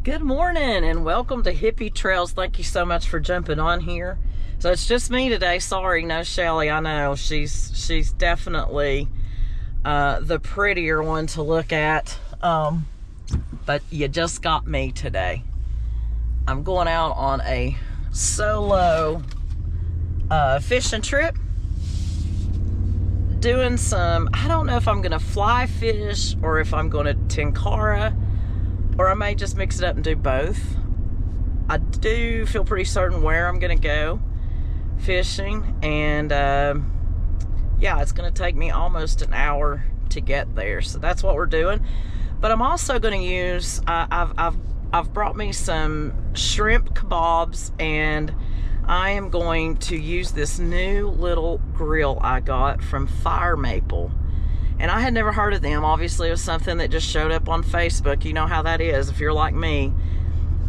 Good morning and welcome to Hippie Trails. Thank you so much for jumping on here. So it's just me today. Sorry, no Shelly. I know she's definitely the prettier one to look at. But you just got me today. I'm going out on a solo fishing trip. Doing some, I don't know if I'm gonna fly fish or if I'm gonna tenkara, or I may just mix it up and do both. I do feel pretty certain where I'm gonna go fishing, and yeah, it's gonna take me almost an hour to get there, so that's what we're doing. But I'm also gonna use, I've brought me some shrimp kebabs, and I am going to use this new little grill I got from Fire Maple. And I had never heard of them. Obviously, it was something that just showed up on Facebook. You know how that is. If you're like me,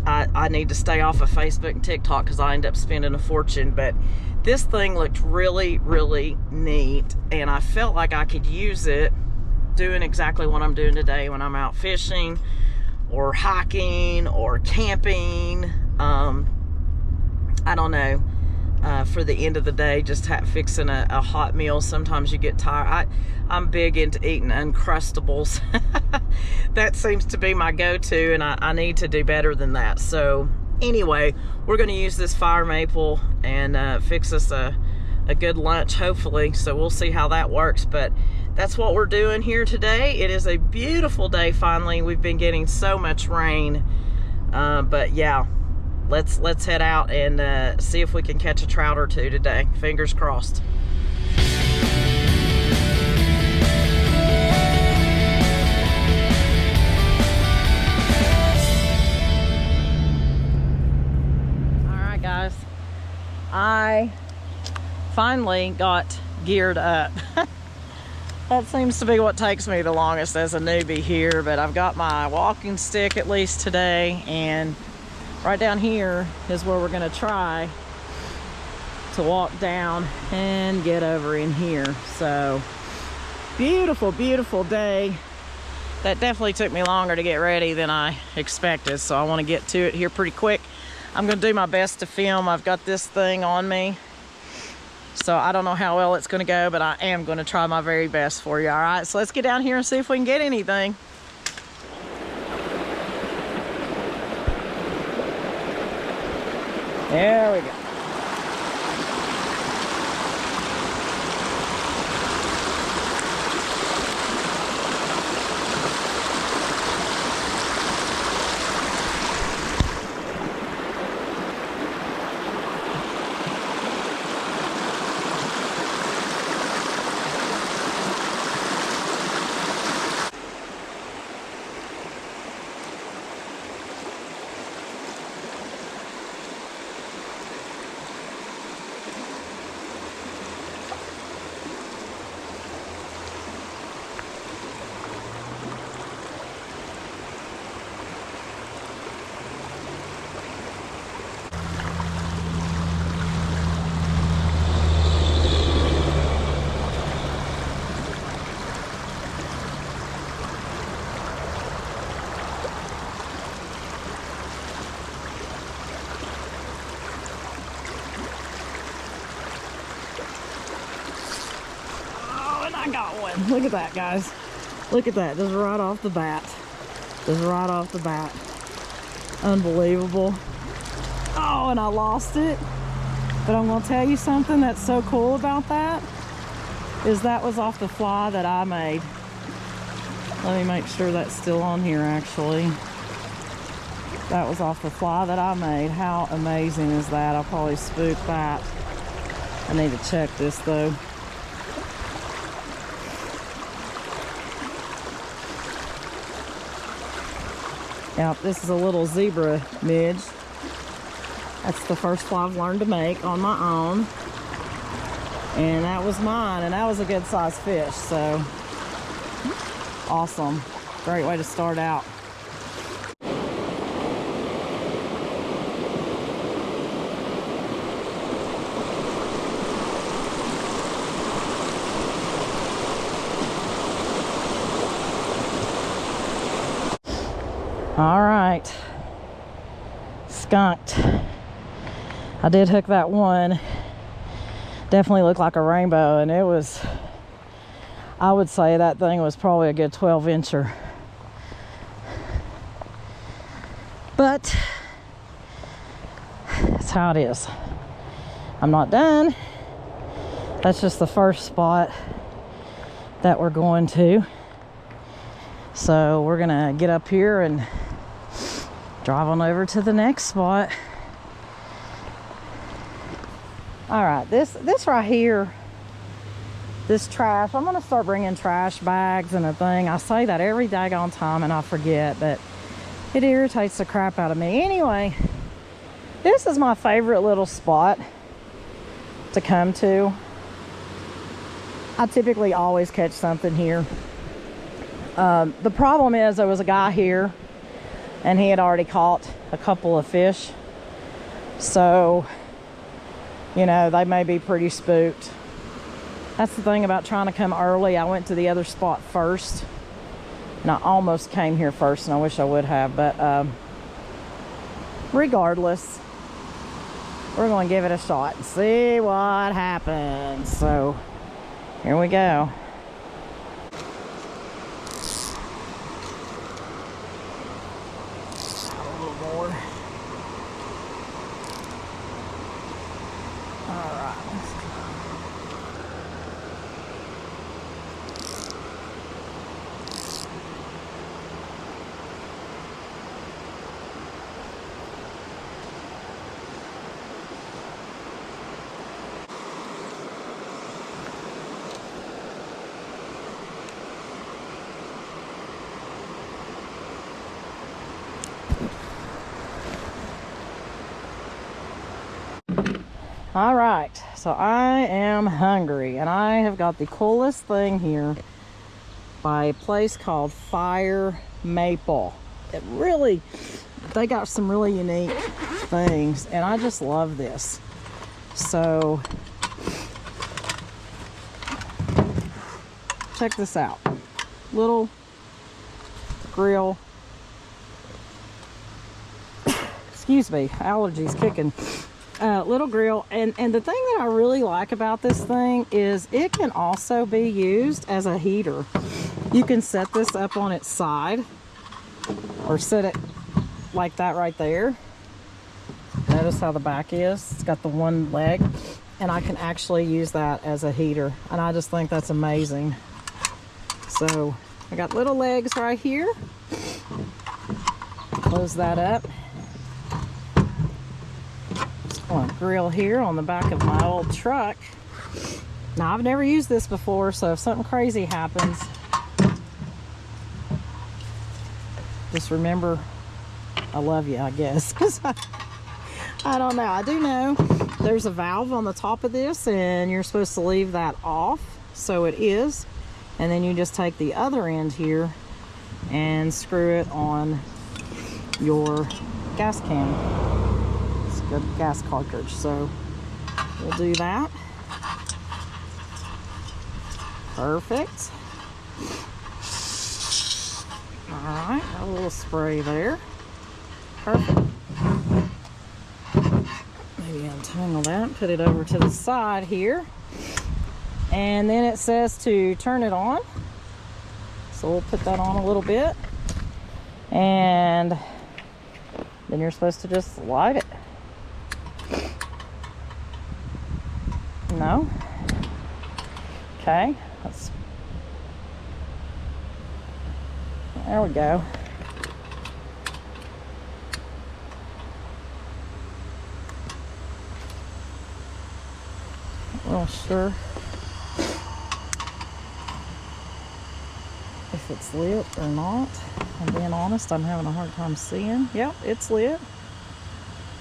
I need to stay off of Facebook and TikTok because I end up spending a fortune. But this thing looked really, really neat. And I felt like I could use it doing exactly what I'm doing today when I'm out fishing or hiking or camping. I don't know. For the end of the day, just fixing a hot meal. Sometimes you get tired. I'm big into eating Uncrustables. That seems to be my go-to, and I need to do better than that. So anyway, we're going to use this Fire Maple and fix us a good lunch, hopefully. So we'll see how that works. But that's what we're doing here today. It is a beautiful day finally. We've been getting so much rain. But yeah. Let's head out and see if we can catch a trout or two today. Fingers crossed. All right, guys. I finally got geared up. That seems to be what takes me the longest as a newbie here, but I've got my walking stick at least today, and right down here is where we're gonna try to walk down and get over in here. So beautiful, beautiful day. That definitely took me longer to get ready than I expected, so I want to get to it here pretty quick. I'm gonna do my best to film. I've got this thing on me, so I don't know how well it's gonna go, but I am gonna try my very best for you. All right, so let's get down here and see if we can get anything. There we go. I got one. Look at that, guys. Look at that. Just right off the bat. Just right off the bat. Unbelievable. Oh, and I lost it. But I'm going to tell you something that's so cool about that is that was off the fly that I made. Let me make sure that's still on here, actually. That was off the fly that I made. How amazing is that? I'll probably spook that. I need to check this, though. Yep, this is a little zebra midge. That's the first fly I've learned to make on my own. And that was mine, and that was a good sized fish, so awesome. Great way to start out. All right, skunked. I did hook that one. Definitely looked like a rainbow, and it was, I would say that thing was probably a good 12-incher. But that's how it is. I'm not done. That's just the first spot that we're going to. So we're gonna get up here and drive on over to the next spot. All right, this right here, this trash, I'm gonna start bringing trash bags and a thing. I say that every daggone time and I forget, but it irritates the crap out of me. Anyway, this is my favorite little spot to come to. I typically always catch something here. The problem is there was a guy here and he had already caught a couple of fish. So, you know, they may be pretty spooked. That's the thing about trying to come early. I went to the other spot first. And I almost came here first, and I wish I would have. But regardless, we're going to give it a shot and see what happens. So, here we go. A little more. All right. All right, so I am hungry, and I have got the coolest thing here by a place called Fire Maple. They got some really unique things, and I just love this. So check this out. Little grill. Excuse me, allergies kicking. Little grill, and the thing that I really like about this thing is it can also be used as a heater. You can set this up on its side or set it like that right there. Notice how the back is. It's got the one leg, and I can actually use that as a heater, and I just think that's amazing. So I got little legs right here. Close that up. On a grill here on the back of my old truck. Now, I've never used this before, so if something crazy happens, just remember I love you, I guess, because I don't know. I do know there's a valve on the top of this, and you're supposed to leave that off, so it is, and then you just take the other end here and screw it on your gas can. Good gas cartridge, so we'll do that. Perfect. All right, a little spray there. Perfect. Maybe untangle that, put it over to the side here, and then it says to turn it on, so we'll put that on a little bit, and then you're supposed to just light it. No? Okay, there we go. Not real sure if it's lit or not. I'm being honest, I'm having a hard time seeing. Yep, it's lit.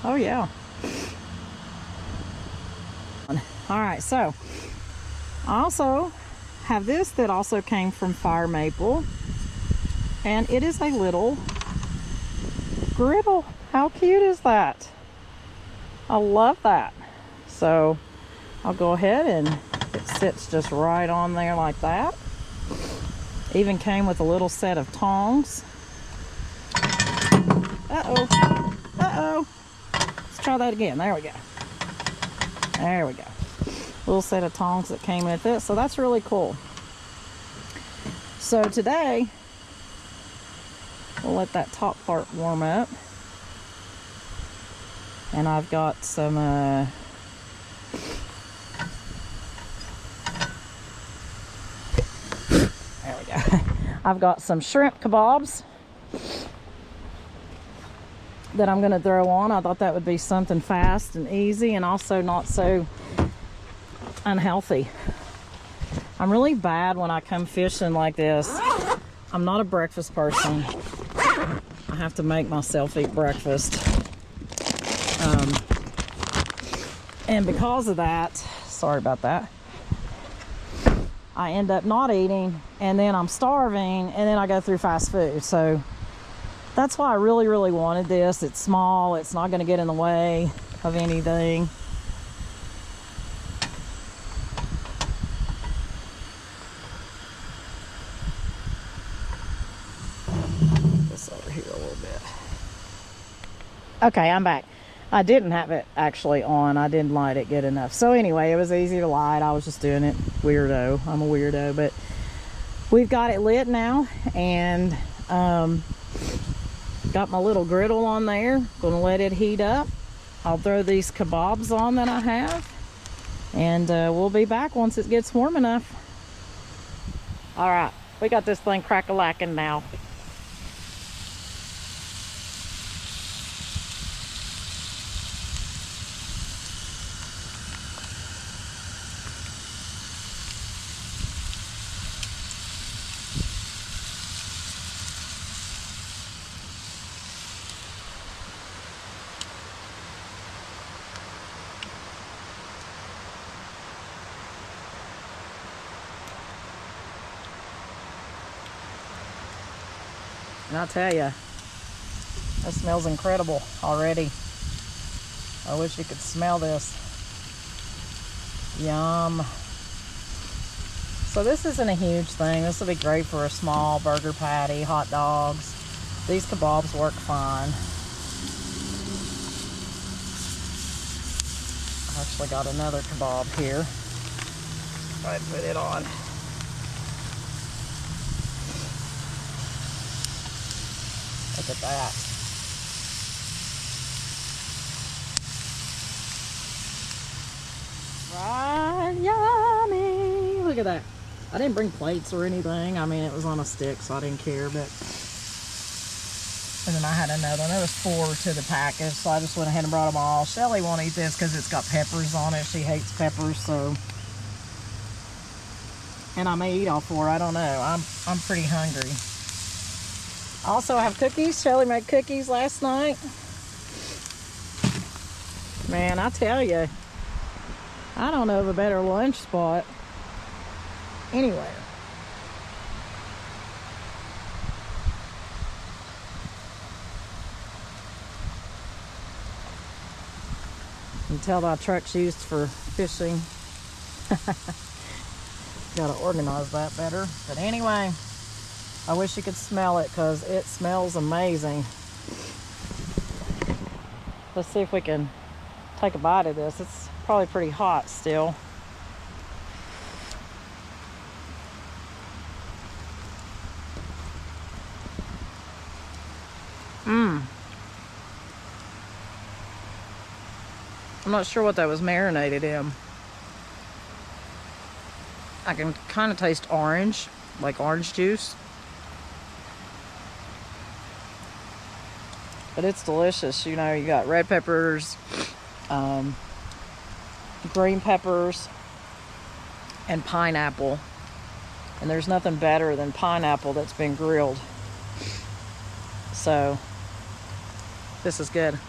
Oh yeah. All right, so I also have this that also came from Fire Maple, and it is a little griddle. How cute is that? I love that. So I'll go ahead, and it sits just right on there like that. Even came with a little set of tongs. Uh-oh. Uh-oh. try that again. There we go. There we go. Little set of tongs that came with it. So that's really cool. So today, we'll let that top part warm up. And I've got some, there we go. I've got some shrimp kebabs that I'm going to throw on. I thought that would be something fast and easy and also not so unhealthy. I'm really bad when I come fishing like this. I'm not a breakfast person. I have to make myself eat breakfast. And because of that, sorry about that, I end up not eating, and then I'm starving, and then I go through fast food. So that's why I really, really wanted this. It's small. It's not going to get in the way of anything. This over here a little bit. Okay, I'm back. I didn't have it actually on. I didn't light it good enough. So anyway, it was easy to light. I was just doing it. Weirdo. I'm a weirdo, but we've got it lit now, and got my little griddle on there. Gonna let it heat up. I'll throw these kebabs on that I have, and we'll be back once it gets warm enough. All right, we got this thing crack-a-lacking now. And I'll tell you, that smells incredible already. I wish you could smell this. Yum. So this isn't a huge thing. This will be great for a small burger patty, hot dogs. These kebabs work fine. I've actually got another kebab here. I put it on. Look at that. Right, yummy. Look at that. I didn't bring plates or anything. I mean, it was on a stick, so I didn't care, but... And then I had another one. There was 4 to the package, so I just went ahead and brought them all. Shelly won't eat this because it's got peppers on it. She hates peppers, so... And I may eat all 4. I don't know. I'm pretty hungry. I also have cookies. Shelly made cookies last night. Man, I tell you, I don't know of a better lunch spot anywhere. You can tell my truck's used for fishing. Gotta organize that better. But anyway, I wish you could smell it because it smells amazing. Let's see if we can take a bite of this. It's probably pretty hot still. I'm not sure what that was marinated in. I can kind of taste orange, like orange juice. But it's delicious. You know, you got red peppers, green peppers, and pineapple. And there's nothing better than pineapple that's been grilled. So, this is good.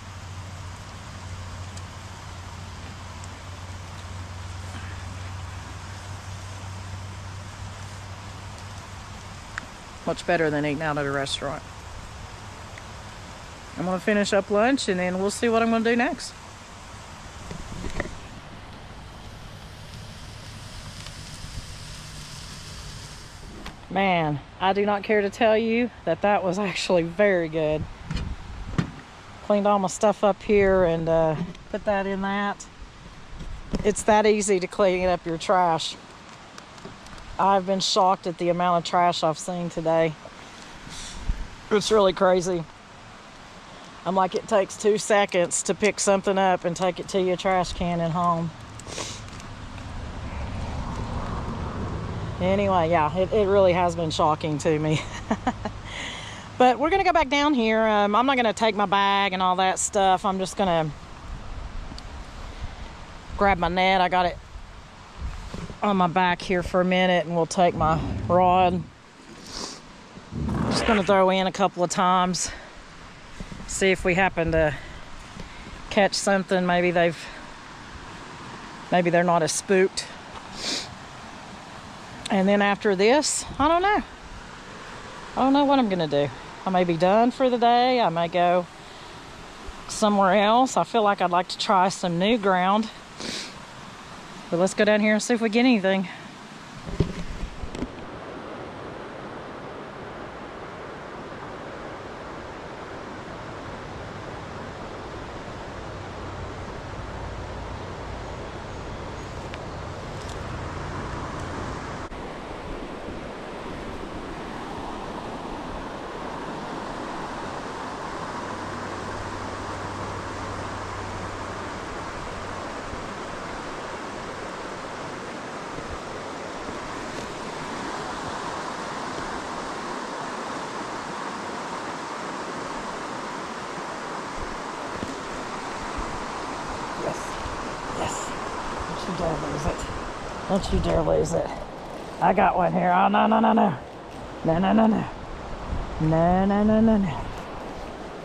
Much better than eating out at a restaurant. I'm gonna finish up lunch and then we'll see what I'm gonna do next. Man, I do not care to tell you that that was actually very good. Cleaned all my stuff up here and put that in that. It's that easy to clean up your trash. I've been shocked at the amount of trash I've seen today. It's really crazy. I'm like, it takes 2 seconds to pick something up and take it to your trash can at home. Anyway, yeah, it really has been shocking to me. But we're gonna go back down here. I'm not gonna take my bag and all that stuff. I'm just gonna grab my net. I got it on my back here for a minute, and we'll take my rod. Just gonna throw in a couple of times, see if we happen to catch something. Maybe they're not as spooked. And then after this, I don't know what I'm gonna do. I may be done for the day. I may go somewhere else. I feel like I'd like to try some new ground. But let's go down here and see if we get anything. Don't you dare lose it. I got one here. Oh, no. No.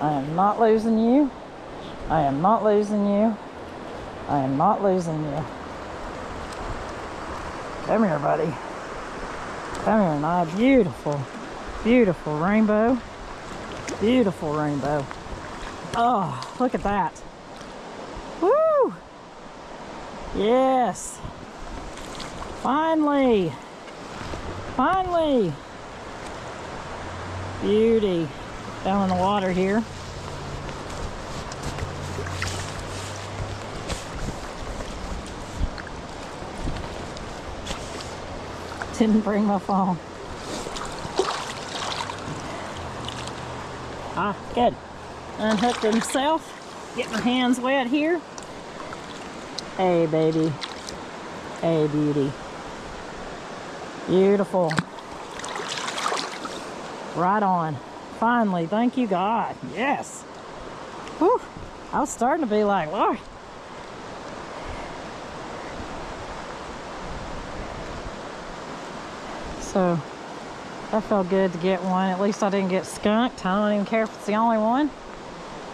I am not losing you. I am not losing you. I am not losing you. Come here, buddy. Come here, now. Beautiful. Beautiful rainbow. Beautiful rainbow. Oh, look at that. Woo! Yes. Finally. Finally. Beauty. Down in the water here. Didn't bring my phone. Ah, good. Unhooked himself. Get my hands wet here. Hey, baby. Hey, beauty. Beautiful. Right on. Finally, thank you, God. Yes. Whew. I was starting to be like, Lord. So, that felt good to get one. At least I didn't get skunked. I don't even care if it's the only one.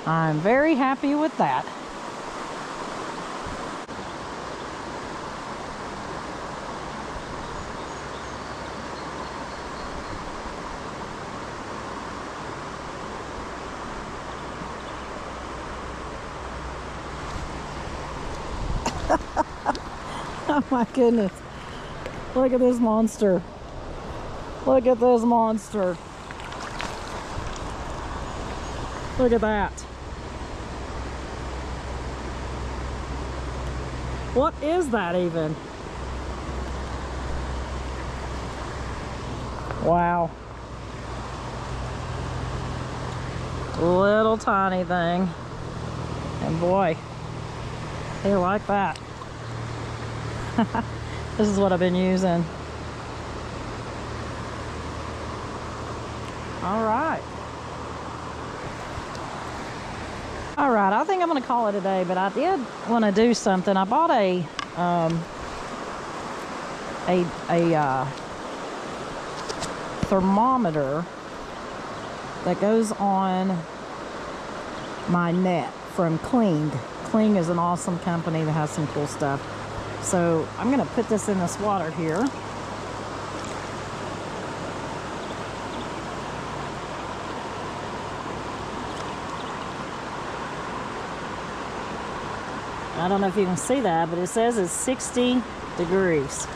I'm very happy with that. Oh my goodness. Look at this monster. Look at this monster. Look at that. What is that even? Wow. Little tiny thing. And boy, they like that. This is what I've been using. All right. I think I'm gonna call it a day, but I did want to do something. I bought a thermometer that goes on my net from Cling. Cling is an awesome company that has some cool stuff. So I'm gonna put this in this water here. I don't know if you can see that, but it says it's 60 degrees.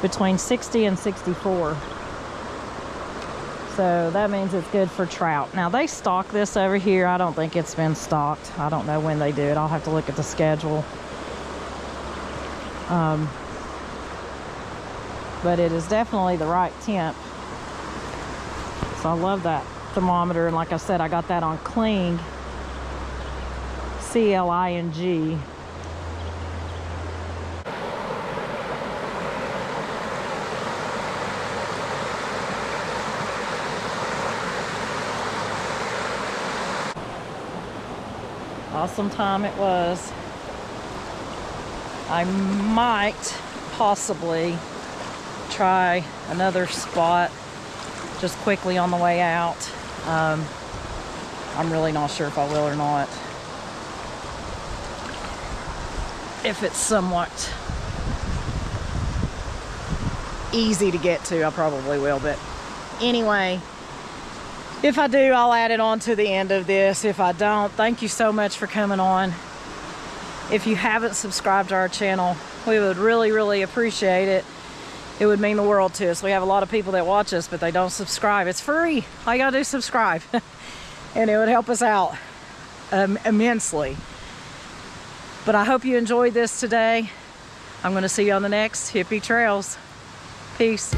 Between 60 and 64. So that means it's good for trout. Now they stock this over here. I don't think it's been stocked. I don't know when they do it. I'll have to look at the schedule. But it is definitely the right temp. So I love that thermometer. And like I said, I got that on Kling. C-L-I-N-G. Awesome time it was. I might possibly try another spot just quickly on the way out. I'm really not sure if I will or not. If it's somewhat easy to get to, I probably will. But anyway, if I do, I'll add it on to the end of this. If I don't, thank you so much for coming on. If you haven't subscribed to our channel, we would really, really appreciate it. It would mean the world to us. We have a lot of people that watch us, but they don't subscribe. It's free. All you gotta do is subscribe. And it would help us out immensely. But I hope you enjoyed this today. I'm gonna see you on the next Hippie Trails. Peace.